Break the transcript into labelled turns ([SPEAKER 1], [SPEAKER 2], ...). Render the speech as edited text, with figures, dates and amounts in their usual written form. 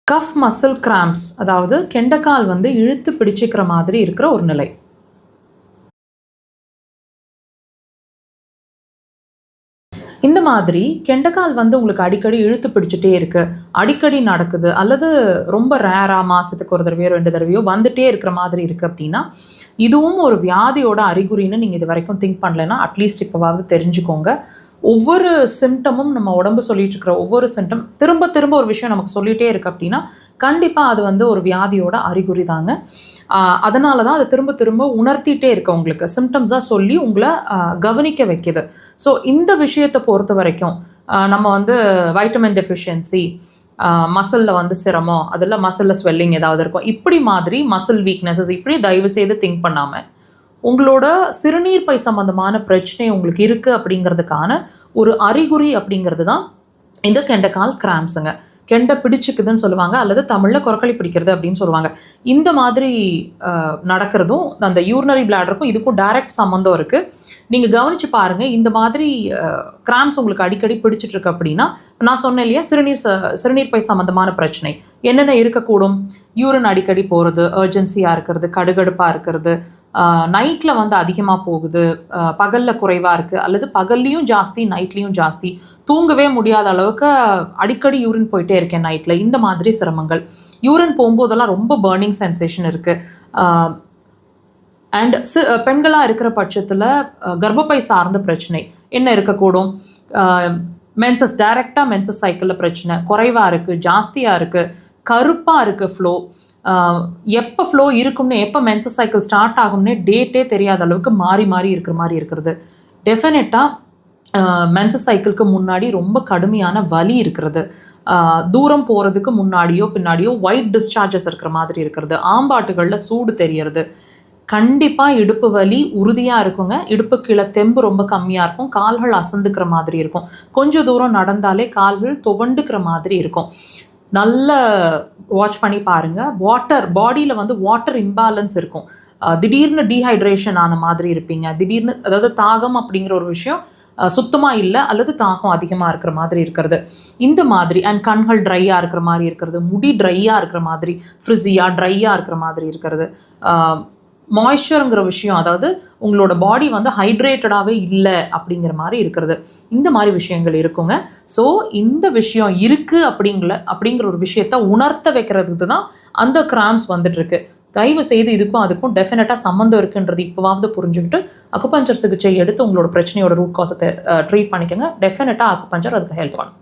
[SPEAKER 1] Cuff muscle cramps, அதாவது கெண்டைக்கால் வந்து இழுத்து பிடிச்சிக்கிற மாதிரி இருக்கிற ஒரு நிலை. இந்த மாதிரி கெண்டைக்கால் வந்து உங்களுக்கு அடிக்கடி இழுத்து பிடிச்சிட்டே இருக்கு, அடிக்கடி நடக்குது, அல்லது ரொம்ப ரேரா மாசத்துக்கு ஒரு தடவையோ 2 தடவையோ வந்துட்டே இருக்கிற மாதிரி இருக்கு அப்படின்னா, இதுவும் ஒரு வியாதியோட அறிகுறின்னு நீங்க இது வரைக்கும் திங்க் பண்ணலைன்னா அட்லீஸ்ட் இப்போவாவது தெரிஞ்சுக்கோங்க. ஒவ்வொரு சிம்டமும் நம்ம உடம்பு சொல்லிட்டு இருக்கிற ஒவ்வொரு சிம்டம் திரும்ப திரும்ப ஒரு விஷயம் நமக்கு சொல்லிகிட்டே இருக்குது அப்படின்னா கண்டிப்பாக அது வந்து ஒரு வியாதியோட அறிகுறி தாங்க. அதனால தான் அது திரும்ப திரும்ப உணர்த்திட்டே இருக்க உங்களுக்கு சிம்டம்ஸாக சொல்லி உங்களை கவனிக்க வைக்கிது. ஸோ இந்த விஷயத்தை பொறுத்த வரைக்கும் நம்ம வந்து வைட்டமின் டெஃபிஷியன்சி, மசிலில் வந்து சிரமம், அதில் மசிலில் ஸ்வெல்லிங் ஏதாவது இருக்கும், இப்படி மாதிரி மசில் வீக்னஸஸ் இப்படி தயவு செய்து திங்க் பண்ணாமல் உங்களோட சிறுநீர் பை சம்பந்தமான பிரச்சனை உங்களுக்கு இருக்குது அப்படிங்கிறதுக்கான ஒரு அறிகுறி அப்படிங்கிறது தான் இந்த கெண்டைக்கால் கிராம்ஸுங்க. கெண்டை பிடிச்சிக்குதுன்னு சொல்லுவாங்க, அல்லது தமிழில் கொரக்களி பிடிக்கிறது அப்படின்னு சொல்லுவாங்க. இந்த மாதிரி நடக்கிறதும் அந்த யூரினரி பிளாடருக்கும் இதுக்கும் டைரக்ட் சம்மந்தம் இருக்குது. நீங்கள் கவனித்து பாருங்கள், இந்த மாதிரி கிராம்ஸ் உங்களுக்கு அடிக்கடி பிடிச்சிட்ருக்கு அப்படின்னா, நான் சொன்னேன் இல்லையா, சிறுநீர் பை சம்மந்தமான பிரச்சனை என்னென்ன இருக்கக்கூடும். யூரின் அடிக்கடி போகிறது, அர்ஜென்சியாக இருக்கிறது, கடுகடுப்பாக இருக்கிறது, நைட்டில் வந்து அதிகமாக போகுது, பகலில் குறைவாக இருக்குது, அல்லது பகல்லையும் ஜாஸ்தி நைட்லேயும் ஜாஸ்தி, தூங்கவே முடியாத அளவுக்கு அடிக்கடி யூரின் போயிட்டே இருக்கேன் நைட்டில், இந்த மாதிரி சிரமங்கள். யூரின் போகும்போதெல்லாம் ரொம்ப பர்னிங் சென்சேஷன் இருக்குது. அண்ட் பெண்களாக இருக்கிற பட்சத்தில் கர்ப்பப்பை சார்ந்த பிரச்சனை என்ன இருக்கக்கூடும். மென்சஸ் டைரெக்டாக மென்சஸ் சைக்கிளில் பிரச்சனை குறைவாக இருக்குது, ஜாஸ்தியாக இருக்குது, கருப்பாக இருக்குது ஃப்ளோ, எப்போ ஃப்ளோ இருக்கும்னு, எப்போ மென்சஸ் சைக்கிள் ஸ்டார்ட் ஆகும்னே டேட்டே தெரியாத அளவுக்கு மாறி மாறி இருக்கிற மாதிரி இருக்கிறது. டெஃபினட்டாக மென்சஸ் சைக்கிளுக்கு முன்னாடி ரொம்ப கடுமையான வலி இருக்கிறது, தூரம் போகிறதுக்கு முன்னாடியோ பின்னாடியோ ஒயிட் டிஸ்சார்ஜஸ் இருக்கிற மாதிரி இருக்கிறது, ஆம்பாட்டுகளில் சூடு தெரியறது, கண்டிப்பாக இடுப்பு வலி உறுதியாக இருக்குங்க. இடுப்பு கீழே தெம்பு ரொம்ப கம்மியாக இருக்கும், கால்கள் அசந்துக்கிற மாதிரி இருக்கும், கொஞ்சம் தூரம் நடந்தாலே கால்கள் துவண்டுக்கிற மாதிரி இருக்கும். நல்ல வாட்ச் பண்ணி பாருங்கள். பாடியில் வந்து வாட்டர் இம்பேலன்ஸ் இருக்கும், திடீர்னு டீஹைட்ரேஷன் ஆன மாதிரி இருப்பீங்க, திடீர்னு அதாவது தாகம் அப்படிங்கிற ஒரு விஷயம் சுத்தமாக இல்லை, அல்லது தாகம் அதிகமாக இருக்கிற மாதிரி இருக்கிறது, இந்த மாதிரி. அண்ட் கண்கள் ட்ரையாக இருக்கிற மாதிரி இருக்கிறது, முடி ட்ரையாக இருக்கிற மாதிரி, ஃப்ரிஸியாக ட்ரையாக இருக்கிற மாதிரி இருக்கிறது, மாய்ஸ்சருங்கிற விஷயம், அதாவது உங்களோட பாடி வந்து ஹைட்ரேட்டடாகவே இல்லை அப்படிங்கிற மாதிரி இருக்கிறது, இந்த மாதிரி விஷயங்கள் இருக்குங்க. ஸோ இந்த விஷயம் இருக்குது அப்படிங்கிற ஒரு விஷயத்த உணர்த்த வைக்கிறதுக்கு தான் அந்த கிராம்ஸ் வந்துட்டுருக்கு. தயவு செய்து இதுக்கும் அதுக்கும் டெஃபினட்டாக சம்மந்தம் இருக்குன்றது இப்போவாவது புரிஞ்சுக்கிட்டு அக்குபஞ்சர் சிகிச்சை எடுத்து உங்களோட பிரச்சனையோட ரூட் காசத்தை ட்ரீட் பண்ணிக்கோங்க. டெஃபினட்டாக அக்குபஞ்சர் அதுக்கு ஹெல்ப் பண்ணும்.